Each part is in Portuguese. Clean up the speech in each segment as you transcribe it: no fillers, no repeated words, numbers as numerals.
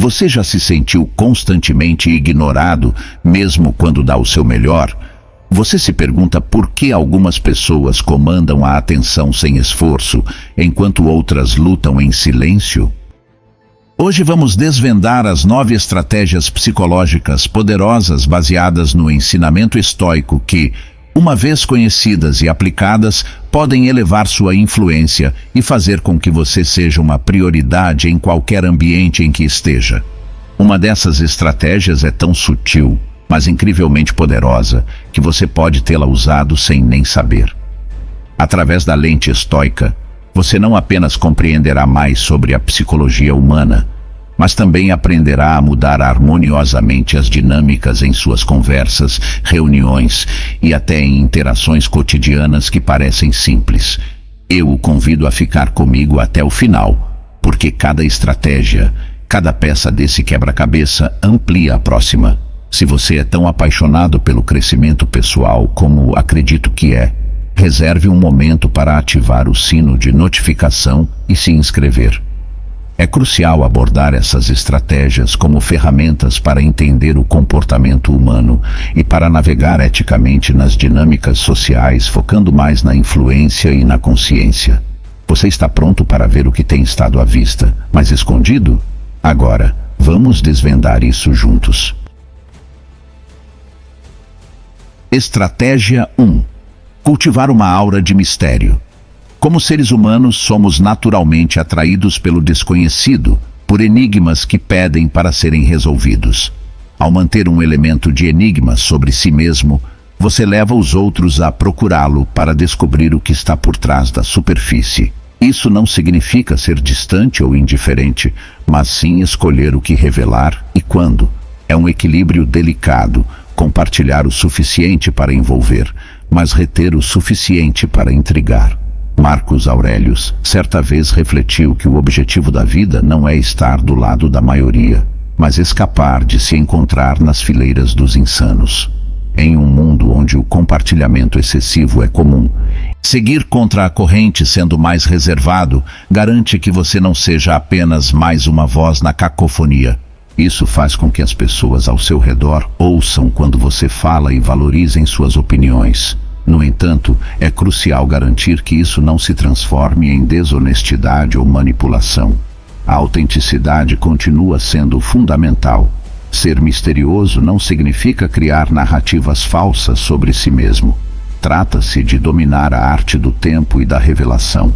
Você já se sentiu constantemente ignorado, mesmo quando dá o seu melhor? Você se pergunta por que algumas pessoas comandam a atenção sem esforço, enquanto outras lutam em silêncio? Hoje vamos desvendar as 9 estratégias psicológicas poderosas baseadas no ensinamento estoico que, uma vez conhecidas e aplicadas, podem elevar sua influência e fazer com que você seja uma prioridade em qualquer ambiente em que esteja. Uma dessas estratégias é tão sutil, mas incrivelmente poderosa, que você pode tê-la usado sem nem saber. Através da lente estoica, você não apenas compreenderá mais sobre a psicologia humana, mas também aprenderá a mudar harmoniosamente as dinâmicas em suas conversas, reuniões e até em interações cotidianas que parecem simples. Eu o convido a ficar comigo até o final, porque cada estratégia, cada peça desse quebra-cabeça amplia a próxima. Se você é tão apaixonado pelo crescimento pessoal como acredito que é, reserve um momento para ativar o sino de notificação e se inscrever. É crucial abordar essas estratégias como ferramentas para entender o comportamento humano e para navegar eticamente nas dinâmicas sociais, focando mais na influência e na consciência. Você está pronto para ver o que tem estado à vista, mas escondido? Agora, vamos desvendar isso juntos. Estratégia 1. Cultivar uma aura de mistério. Como seres humanos, somos naturalmente atraídos pelo desconhecido, por enigmas que pedem para serem resolvidos. Ao manter um elemento de enigma sobre si mesmo, você leva os outros a procurá-lo para descobrir o que está por trás da superfície. Isso não significa ser distante ou indiferente, mas sim escolher o que revelar e quando. É um equilíbrio delicado, compartilhar o suficiente para envolver, mas reter o suficiente para intrigar. Marcos Aurelius certa vez refletiu que o objetivo da vida não é estar do lado da maioria, mas escapar de se encontrar nas fileiras dos insanos. Em um mundo onde o compartilhamento excessivo é comum, seguir contra a corrente sendo mais reservado garante que você não seja apenas mais uma voz na cacofonia. Isso faz com que as pessoas ao seu redor ouçam quando você fala e valorizem suas opiniões. No entanto, é crucial garantir que isso não se transforme em desonestidade ou manipulação. A autenticidade continua sendo fundamental. Ser misterioso não significa criar narrativas falsas sobre si mesmo. Trata-se de dominar a arte do tempo e da revelação.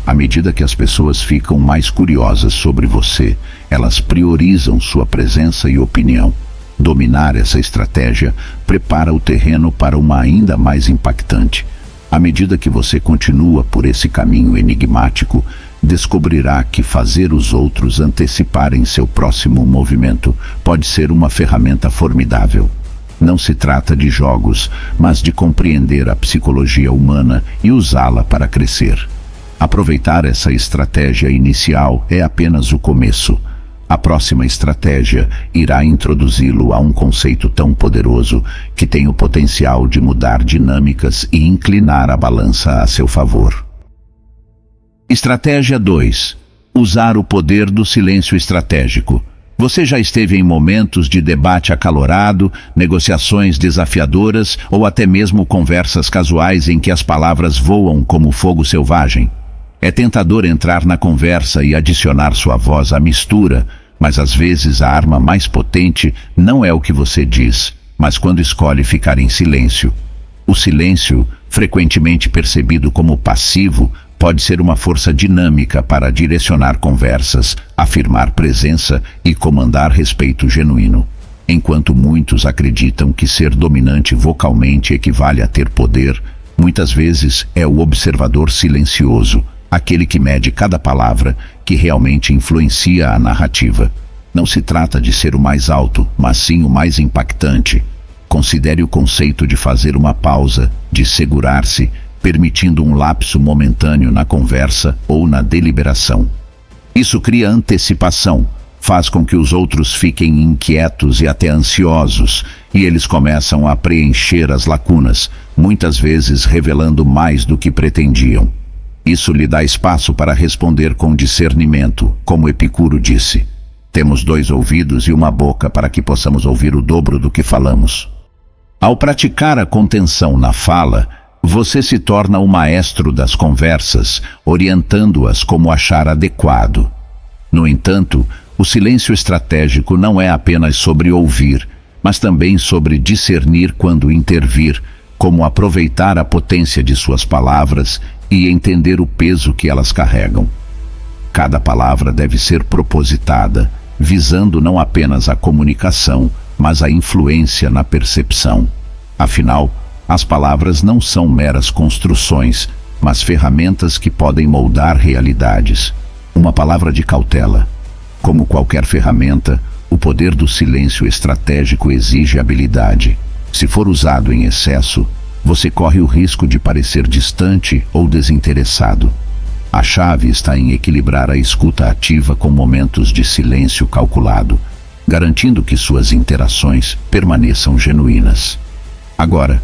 À medida que as pessoas ficam mais curiosas sobre você, elas priorizam sua presença e opinião. Dominar essa estratégia prepara o terreno para uma ainda mais impactante. À medida que você continua por esse caminho enigmático, descobrirá que fazer os outros anteciparem seu próximo movimento pode ser uma ferramenta formidável. Não se trata de jogos, mas de compreender a psicologia humana e usá-la para crescer. Aproveitar essa estratégia inicial é apenas o começo. A próxima estratégia irá introduzi-lo a um conceito tão poderoso que tem o potencial de mudar dinâmicas e inclinar a balança a seu favor. Estratégia 2. Usar o poder do silêncio estratégico. Você já esteve em momentos de debate acalorado, negociações desafiadoras ou até mesmo conversas casuais em que as palavras voam como fogo selvagem? É tentador entrar na conversa e adicionar sua voz à mistura, mas às vezes a arma mais potente não é o que você diz, mas quando escolhe ficar em silêncio. O silêncio, frequentemente percebido como passivo, pode ser uma força dinâmica para direcionar conversas, afirmar presença e comandar respeito genuíno. Enquanto muitos acreditam que ser dominante vocalmente equivale a ter poder, muitas vezes é o observador silencioso, aquele que mede cada palavra, que realmente influencia a narrativa. Não se trata de ser o mais alto, mas sim o mais impactante. Considere o conceito de fazer uma pausa, de segurar-se, permitindo um lapso momentâneo na conversa ou na deliberação. Isso cria antecipação, faz com que os outros fiquem inquietos e até ansiosos, e eles começam a preencher as lacunas, muitas vezes revelando mais do que pretendiam. Isso lhe dá espaço para responder com discernimento, como Epicuro disse. Temos 2 ouvidos e uma boca para que possamos ouvir o dobro do que falamos. Ao praticar a contenção na fala, você se torna o maestro das conversas, orientando-as como achar adequado. No entanto, o silêncio estratégico não é apenas sobre ouvir, mas também sobre discernir quando intervir, como aproveitar a potência de suas palavras e entender o peso que elas carregam. Cada palavra deve ser propositada, visando não apenas a comunicação, mas a influência na percepção. Afinal, as palavras não são meras construções, mas ferramentas que podem moldar realidades. Uma palavra de cautela. Como qualquer ferramenta, o poder do silêncio estratégico exige habilidade. Se for usado em excesso, você corre o risco de parecer distante ou desinteressado. A chave está em equilibrar a escuta ativa com momentos de silêncio calculado, garantindo que suas interações permaneçam genuínas. Agora,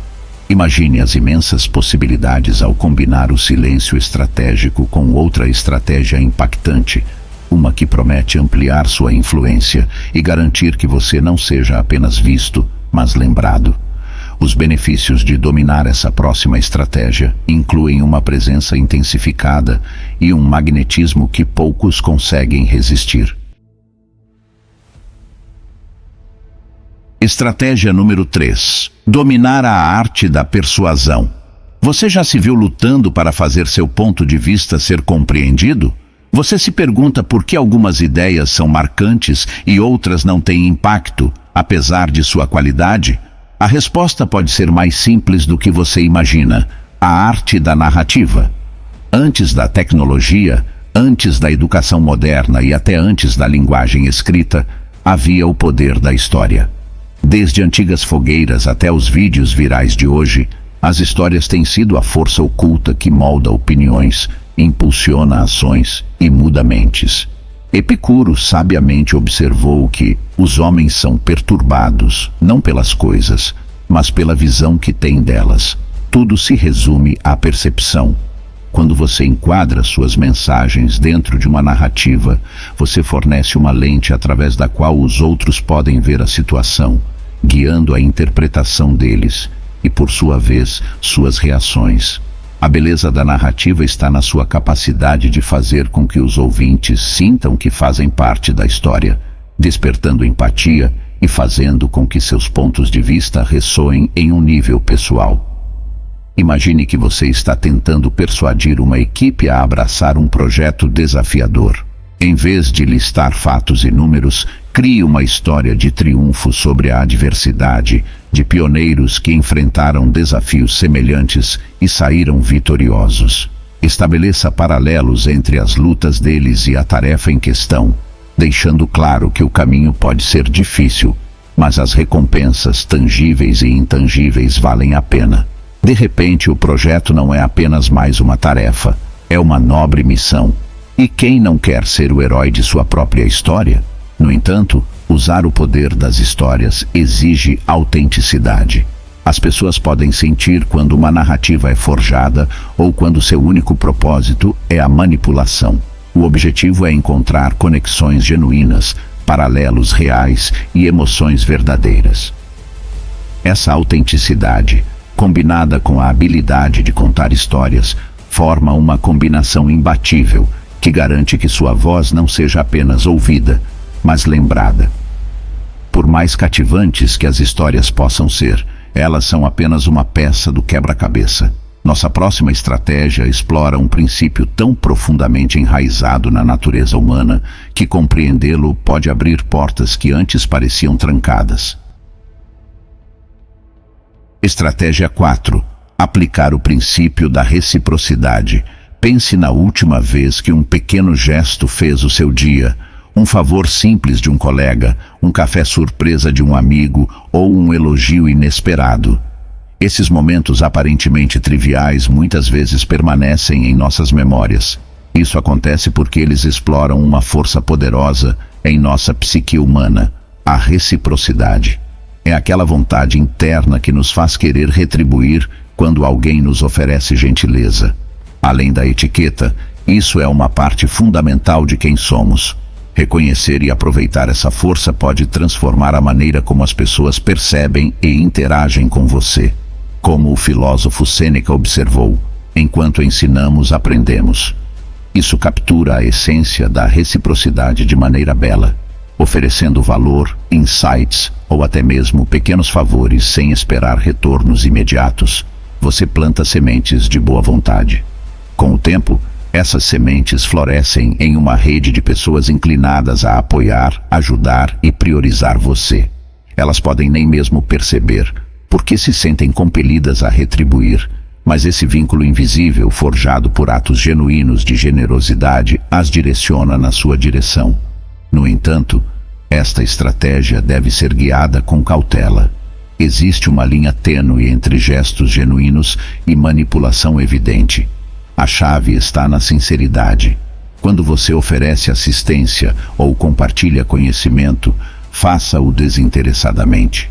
imagine as imensas possibilidades ao combinar o silêncio estratégico com outra estratégia impactante, uma que promete ampliar sua influência e garantir que você não seja apenas visto, mas lembrado. Os benefícios de dominar essa próxima estratégia incluem uma presença intensificada e um magnetismo que poucos conseguem resistir. Estratégia número 3. Dominar a arte da persuasão. Você já se viu lutando para fazer seu ponto de vista ser compreendido? Você se pergunta por que algumas ideias são marcantes e outras não têm impacto, apesar de sua qualidade? A resposta pode ser mais simples do que você imagina: a arte da narrativa. Antes da tecnologia, antes da educação moderna e até antes da linguagem escrita, havia o poder da história. Desde antigas fogueiras até os vídeos virais de hoje, as histórias têm sido a força oculta que molda opiniões, impulsiona ações e muda mentes. Epicuro sabiamente observou que os homens são perturbados, não pelas coisas, mas pela visão que têm delas. Tudo se resume à percepção. Quando você enquadra suas mensagens dentro de uma narrativa, você fornece uma lente através da qual os outros podem ver a situação, guiando a interpretação deles e, por sua vez, suas reações. A beleza da narrativa está na sua capacidade de fazer com que os ouvintes sintam que fazem parte da história, despertando empatia e fazendo com que seus pontos de vista ressoem em um nível pessoal. Imagine que você está tentando persuadir uma equipe a abraçar um projeto desafiador. Em vez de listar fatos e números, crie uma história de triunfo sobre a adversidade, de pioneiros que enfrentaram desafios semelhantes e saíram vitoriosos. Estabeleça paralelos entre as lutas deles e a tarefa em questão, deixando claro que o caminho pode ser difícil, mas as recompensas tangíveis e intangíveis valem a pena. De repente, o projeto não é apenas mais uma tarefa, é uma nobre missão. E quem não quer ser o herói de sua própria história? No entanto, usar o poder das histórias exige autenticidade. As pessoas podem sentir quando uma narrativa é forjada ou quando seu único propósito é a manipulação. O objetivo é encontrar conexões genuínas, paralelos reais e emoções verdadeiras. Essa autenticidade, combinada com a habilidade de contar histórias, forma uma combinação imbatível que garante que sua voz não seja apenas ouvida, mas lembrada. Por mais cativantes que as histórias possam ser, elas são apenas uma peça do quebra-cabeça. Nossa próxima estratégia explora um princípio tão profundamente enraizado na natureza humana que compreendê-lo pode abrir portas que antes pareciam trancadas. Estratégia 4. Aplicar o princípio da reciprocidade. Pense na última vez que um pequeno gesto fez o seu dia, um favor simples de um colega, um café surpresa de um amigo ou um elogio inesperado. Esses momentos aparentemente triviais muitas vezes permanecem em nossas memórias. Isso acontece porque eles exploram uma força poderosa em nossa psique humana, a reciprocidade. É aquela vontade interna que nos faz querer retribuir quando alguém nos oferece gentileza. Além da etiqueta, isso é uma parte fundamental de quem somos. Reconhecer e aproveitar essa força pode transformar a maneira como as pessoas percebem e interagem com você. Como o filósofo Sêneca observou, enquanto ensinamos, aprendemos. Isso captura a essência da reciprocidade de maneira bela, oferecendo valor, insights ou até mesmo pequenos favores sem esperar retornos imediatos. Você planta sementes de boa vontade. Com o tempo, essas sementes florescem em uma rede de pessoas inclinadas a apoiar, ajudar e priorizar você. Elas podem nem mesmo perceber, porque se sentem compelidas a retribuir, mas esse vínculo invisível, forjado por atos genuínos de generosidade, as direciona na sua direção. No entanto, esta estratégia deve ser guiada com cautela. Existe uma linha tênue entre gestos genuínos e manipulação evidente. A chave está na sinceridade. Quando você oferece assistência ou compartilha conhecimento, faça-o desinteressadamente.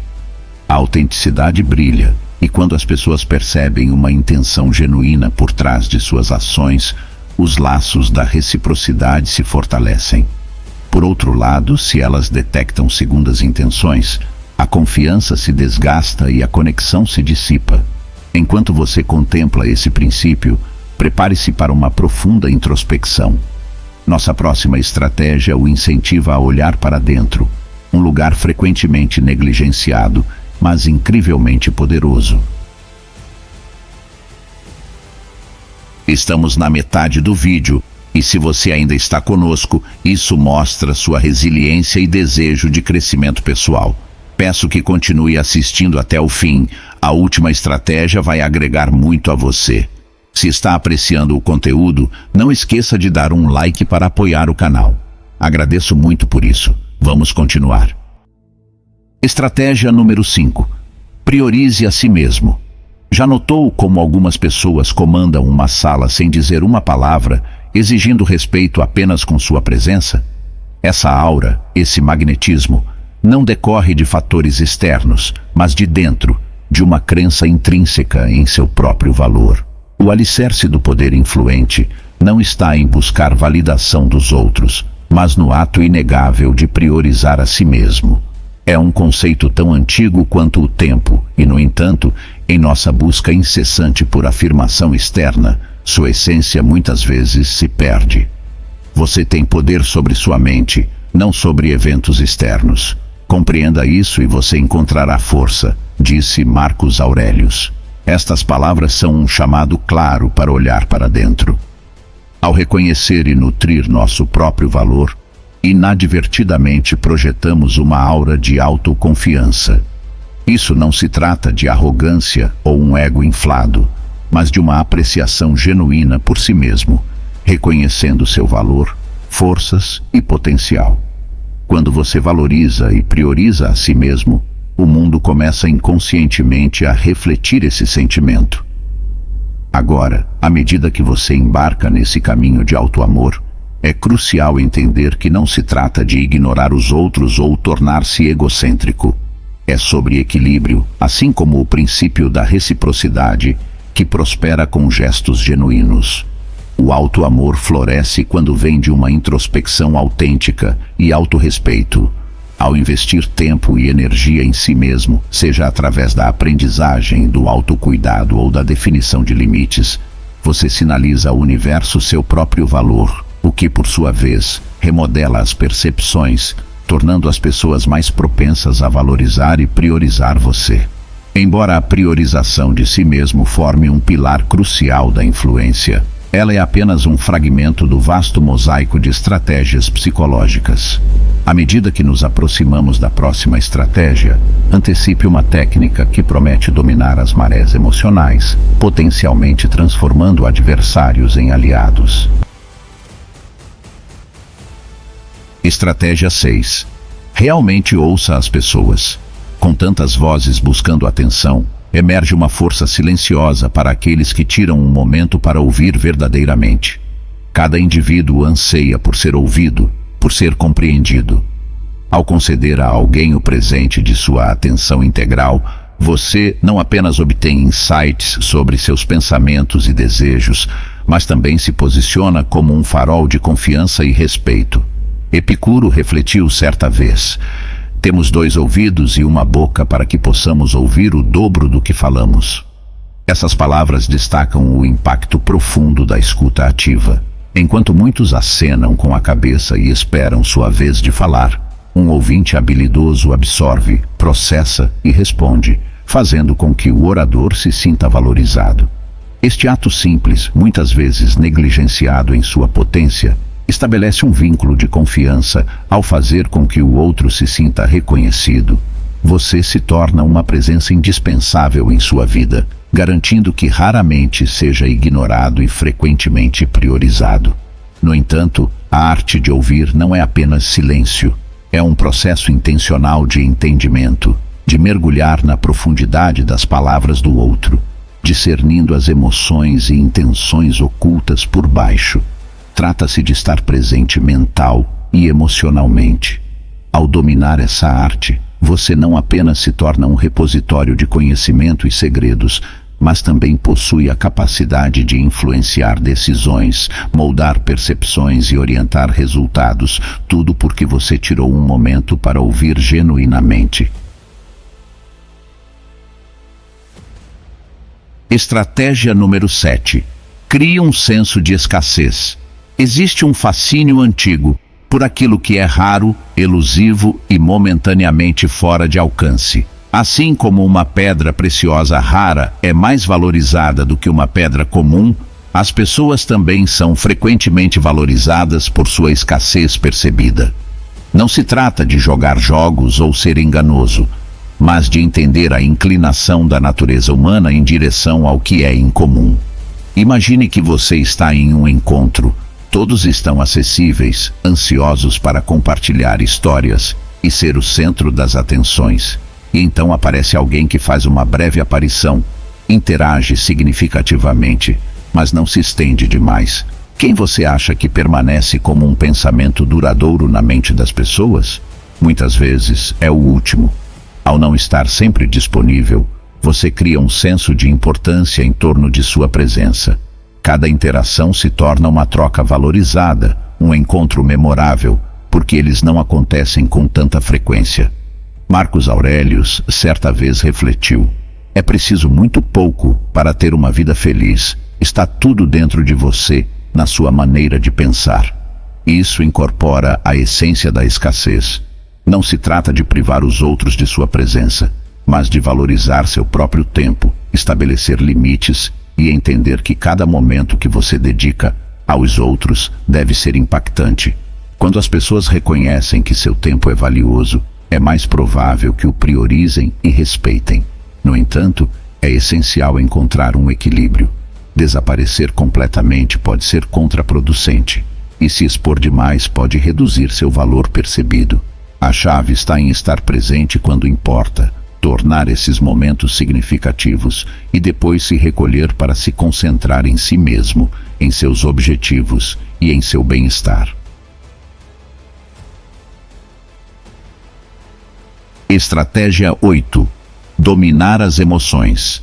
A autenticidade brilha, e quando as pessoas percebem uma intenção genuína por trás de suas ações, os laços da reciprocidade se fortalecem. Por outro lado, se elas detectam segundas intenções, a confiança se desgasta e a conexão se dissipa. Enquanto você contempla esse princípio, prepare-se para uma profunda introspecção. Nossa próxima estratégia o incentiva a olhar para dentro, um lugar frequentemente negligenciado, mas incrivelmente poderoso. Estamos na metade do vídeo, e se você ainda está conosco, isso mostra sua resiliência e desejo de crescimento pessoal. Peço que continue assistindo até o fim. A última estratégia vai agregar muito a você. Se está apreciando o conteúdo, não esqueça de dar um like para apoiar o canal. Agradeço muito por isso. Vamos continuar. Estratégia número 5. Priorize a si mesmo. Já notou como algumas pessoas comandam uma sala sem dizer uma palavra, exigindo respeito apenas com sua presença? Essa aura, esse magnetismo, não decorre de fatores externos, mas de dentro, de uma crença intrínseca em seu próprio valor. O alicerce do poder influente não está em buscar validação dos outros, mas no ato inegável de priorizar a si mesmo. É um conceito tão antigo quanto o tempo, e, no entanto, em nossa busca incessante por afirmação externa, sua essência muitas vezes se perde. Você tem poder sobre sua mente, não sobre eventos externos. Compreenda isso e você encontrará força, disse Marcos Aurelius. Estas palavras são um chamado claro para olhar para dentro. Ao reconhecer e nutrir nosso próprio valor, inadvertidamente projetamos uma aura de autoconfiança. Isso não se trata de arrogância ou um ego inflado, mas de uma apreciação genuína por si mesmo, reconhecendo seu valor, forças e potencial. Quando você valoriza e prioriza a si mesmo, o mundo começa inconscientemente a refletir esse sentimento. Agora, à medida que você embarca nesse caminho de auto-amor, é crucial entender que não se trata de ignorar os outros ou tornar-se egocêntrico. É sobre equilíbrio, assim como o princípio da reciprocidade, que prospera com gestos genuínos. O auto-amor floresce quando vem de uma introspecção autêntica e autorrespeito. Ao investir tempo e energia em si mesmo, seja através da aprendizagem, do autocuidado ou da definição de limites, você sinaliza ao universo seu próprio valor, o que, por sua vez, remodela as percepções, tornando as pessoas mais propensas a valorizar e priorizar você. Embora a priorização de si mesmo forme um pilar crucial da influência, ela é apenas um fragmento do vasto mosaico de estratégias psicológicas. À medida que nos aproximamos da próxima estratégia, antecipe uma técnica que promete dominar as marés emocionais, potencialmente transformando adversários em aliados. Estratégia 6. Realmente ouça as pessoas. Com tantas vozes buscando atenção, emerge uma força silenciosa para aqueles que tiram um momento para ouvir verdadeiramente. Cada indivíduo anseia por ser ouvido, por ser compreendido. Ao conceder a alguém o presente de sua atenção integral, você não apenas obtém insights sobre seus pensamentos e desejos, mas também se posiciona como um farol de confiança e respeito. Epicuro refletiu certa vez: temos 2 ouvidos e uma boca para que possamos ouvir o dobro do que falamos. Essas palavras destacam o impacto profundo da escuta ativa. Enquanto muitos acenam com a cabeça e esperam sua vez de falar, um ouvinte habilidoso absorve, processa e responde, fazendo com que o orador se sinta valorizado. Este ato simples, muitas vezes negligenciado em sua potência, estabelece um vínculo de confiança ao fazer com que o outro se sinta reconhecido. Você se torna uma presença indispensável em sua vida, garantindo que raramente seja ignorado e frequentemente priorizado. No entanto, a arte de ouvir não é apenas silêncio. É um processo intencional de entendimento, de mergulhar na profundidade das palavras do outro, discernindo as emoções e intenções ocultas por baixo. Trata-se de estar presente mental e emocionalmente. Ao dominar essa arte, você não apenas se torna um repositório de conhecimento e segredos, mas também possui a capacidade de influenciar decisões, moldar percepções e orientar resultados, tudo porque você tirou um momento para ouvir genuinamente. Estratégia número 7. Crie um senso de escassez. Existe um fascínio antigo por aquilo que é raro, elusivo e momentaneamente fora de alcance. Assim como uma pedra preciosa rara é mais valorizada do que uma pedra comum, as pessoas também são frequentemente valorizadas por sua escassez percebida. Não se trata de jogar jogos ou ser enganoso, mas de entender a inclinação da natureza humana em direção ao que é incomum. Imagine que você está em um encontro. Todos estão acessíveis, ansiosos para compartilhar histórias e ser o centro das atenções. E então aparece alguém que faz uma breve aparição, interage significativamente, mas não se estende demais. Quem você acha que permanece como um pensamento duradouro na mente das pessoas? Muitas vezes é o último. Ao não estar sempre disponível, você cria um senso de importância em torno de sua presença. Cada interação se torna uma troca valorizada, um encontro memorável, porque eles não acontecem com tanta frequência. Marcos Aurelius certa vez refletiu: é preciso muito pouco para ter uma vida feliz. Está tudo dentro de você, na sua maneira de pensar. Isso incorpora a essência da escassez. Não se trata de privar os outros de sua presença, mas de valorizar seu próprio tempo, estabelecer limites e entender que cada momento que você dedica aos outros deve ser impactante. Quando as pessoas reconhecem que seu tempo é valioso, é mais provável que o priorizem e respeitem. No entanto, é essencial encontrar um equilíbrio. Desaparecer completamente pode ser contraproducente, e se expor demais pode reduzir seu valor percebido. A chave está em estar presente quando importa, tornar esses momentos significativos e depois se recolher para se concentrar em si mesmo, em seus objetivos e em seu bem-estar. Estratégia 8. Dominar as emoções.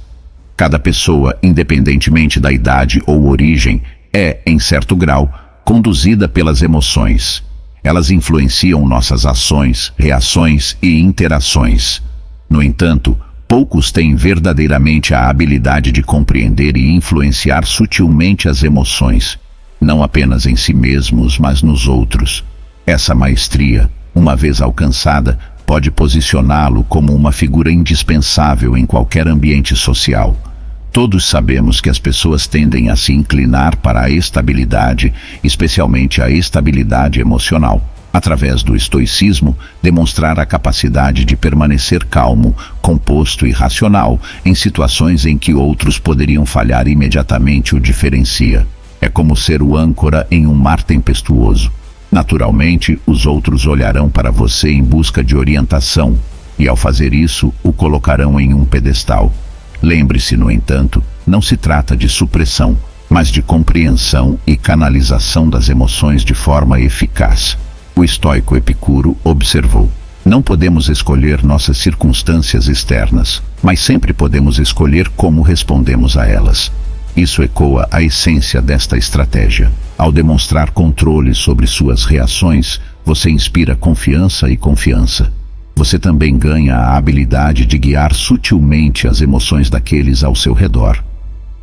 Cada pessoa, independentemente da idade ou origem, é, em certo grau, conduzida pelas emoções. Elas influenciam nossas ações, reações e interações. No entanto, poucos têm verdadeiramente a habilidade de compreender e influenciar sutilmente as emoções, não apenas em si mesmos, mas nos outros. Essa maestria, uma vez alcançada, pode posicioná-lo como uma figura indispensável em qualquer ambiente social. Todos sabemos que as pessoas tendem a se inclinar para a estabilidade, especialmente a estabilidade emocional. Através do estoicismo, demonstrar a capacidade de permanecer calmo, composto e racional em situações em que outros poderiam falhar imediatamente o diferencia. É como ser o âncora em um mar tempestuoso. Naturalmente, os outros olharão para você em busca de orientação, e ao fazer isso, o colocarão em um pedestal. Lembre-se, no entanto, não se trata de supressão, mas de compreensão e canalização das emoções de forma eficaz. O estoico Epicuro observou: não podemos escolher nossas circunstâncias externas, mas sempre podemos escolher como respondemos a elas. Isso ecoa a essência desta estratégia. Ao demonstrar controle sobre suas reações, Você inspira confiança e confiança. Você também ganha a habilidade de guiar sutilmente as emoções daqueles ao seu redor.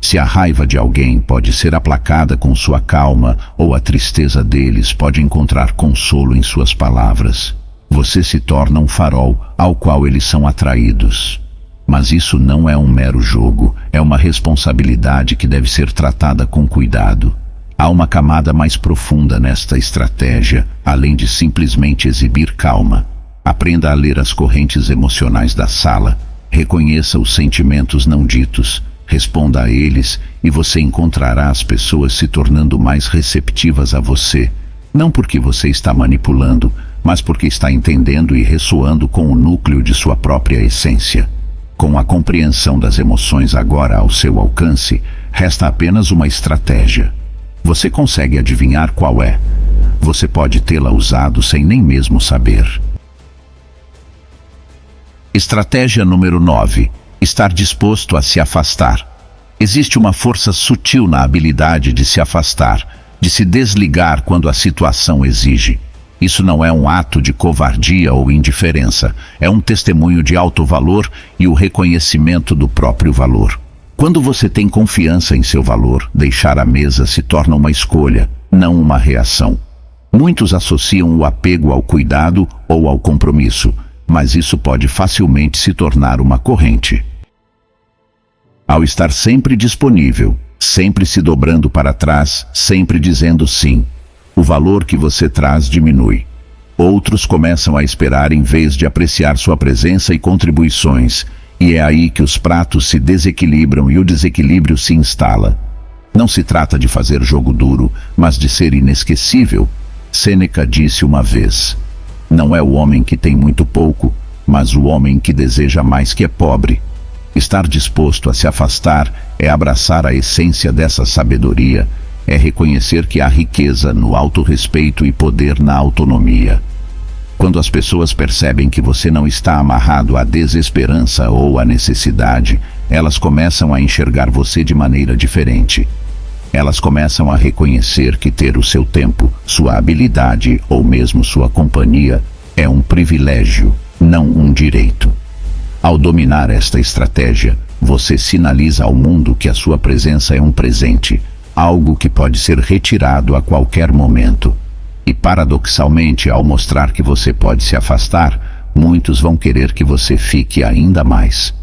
Se a raiva de alguém pode ser aplacada com sua calma, ou a tristeza deles pode encontrar consolo em suas palavras, você se torna um farol ao qual eles são atraídos. Mas isso não é um mero jogo, é uma responsabilidade que deve ser tratada com cuidado. Há uma camada mais profunda nesta estratégia, além de simplesmente exibir calma. Aprenda a ler as correntes emocionais da sala, reconheça os sentimentos não ditos, responda a eles e você encontrará as pessoas se tornando mais receptivas a você, não porque você está manipulando, mas porque está entendendo e ressoando com o núcleo de sua própria essência. Com a compreensão das emoções agora ao seu alcance, resta apenas uma estratégia. Você consegue adivinhar qual é? Você pode tê-la usado sem nem mesmo saber. Estratégia número 9. Estar disposto a se afastar. Existe uma força sutil na habilidade de se afastar, de se desligar quando a situação exige. Isso não é um ato de covardia ou indiferença, é um testemunho de alto valor e o reconhecimento do próprio valor. Quando você tem confiança em seu valor, deixar a mesa se torna uma escolha, não uma reação. Muitos associam o apego ao cuidado ou ao compromisso, mas isso pode facilmente se tornar uma corrente. Ao estar sempre disponível, sempre se dobrando para trás, sempre dizendo sim, o valor que você traz diminui. Outros começam a esperar em vez de apreciar sua presença e contribuições, e é aí que os pratos se desequilibram e o desequilíbrio se instala. Não se trata de fazer jogo duro, mas de ser inesquecível. Sêneca disse uma vez: não é o homem que tem muito pouco, mas o homem que deseja mais que é pobre. Estar disposto a se afastar é abraçar a essência dessa sabedoria, é reconhecer que há riqueza no autorrespeito e poder na autonomia. Quando as pessoas percebem que você não está amarrado à desesperança ou à necessidade, elas começam a enxergar você de maneira diferente. Elas começam a reconhecer que ter o seu tempo, sua habilidade ou mesmo sua companhia é um privilégio, não um direito. Ao dominar esta estratégia, você sinaliza ao mundo que a sua presença é um presente, algo que pode ser retirado a qualquer momento. E paradoxalmente, ao mostrar que você pode se afastar, muitos vão querer que você fique ainda mais.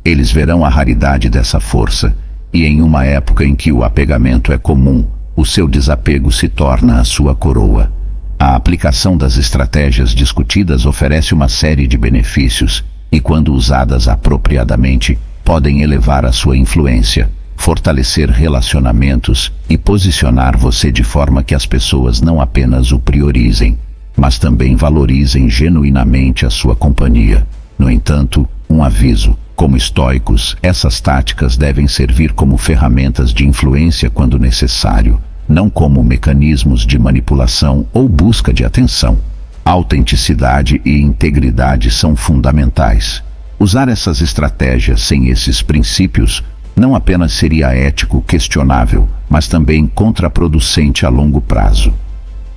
Eles verão a raridade dessa força, e em uma época em que o apegamento é comum, o seu desapego se torna a sua coroa. A aplicação das estratégias discutidas oferece uma série de benefícios, e quando usadas apropriadamente, podem elevar a sua influência, fortalecer relacionamentos e posicionar você de forma que as pessoas não apenas o priorizem, mas também valorizem genuinamente a sua companhia. No entanto, um aviso: como estoicos, essas táticas devem servir como ferramentas de influência quando necessário, não como mecanismos de manipulação ou busca de atenção. Autenticidade e integridade são fundamentais. Usar essas estratégias sem esses princípios não apenas seria ético questionável, mas também contraproducente a longo prazo.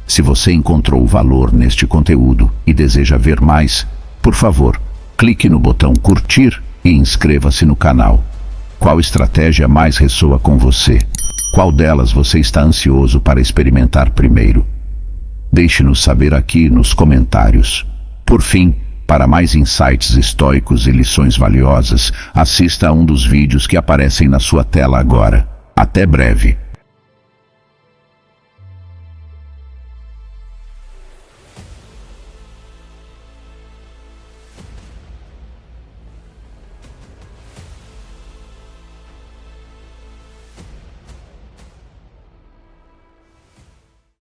Se você encontrou valor neste conteúdo e deseja ver mais, por favor, clique no botão curtir e inscreva-se no canal. Qual estratégia mais ressoa com você? Qual delas você está ansioso para experimentar primeiro? Deixe-nos saber aqui nos comentários. Por fim, para mais insights estoicos e lições valiosas, assista a um dos vídeos que aparecem na sua tela agora. Até breve!